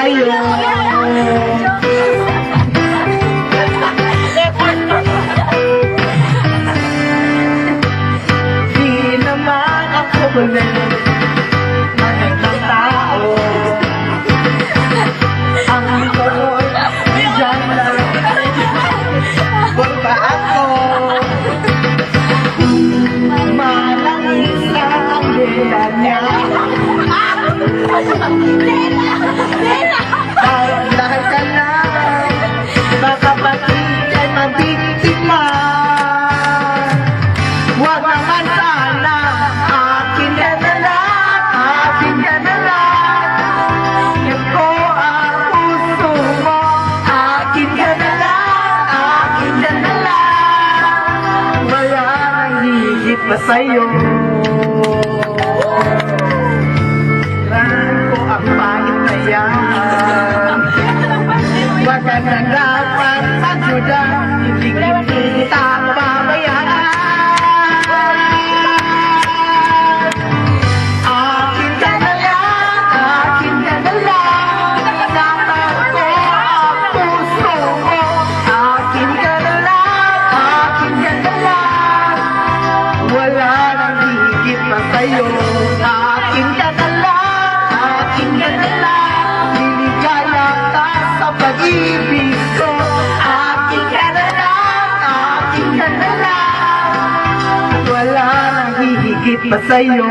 sa'yo. Di naman ako ulit magandang tao. Ang ko'y dyan lang ba ako? Malangis na ang dila niya. Dahil ka na baka pati kay mabiktima. Huwag naman sana akin ka na lang, akin ka na lang. Yan ko ang puso mo, akin ka na lang, akin ka na lang. Wala nang higit pa sa'yo. Ko ang pangit na yan. Huwag ka na dapat magduda, hindi kita pabayaan. Akin ka na lang, akin ka na lang. Dapat ko ang puso mo, akin ka na lang, akin ka na lang. Wala nang higit pa sa'yo, akin ka na lang, akin ka na lang. Liligaya ka sa pag-ibig ko, akin ka na lang, akin ka na lang. Wala nang hihigit pa sa'yo.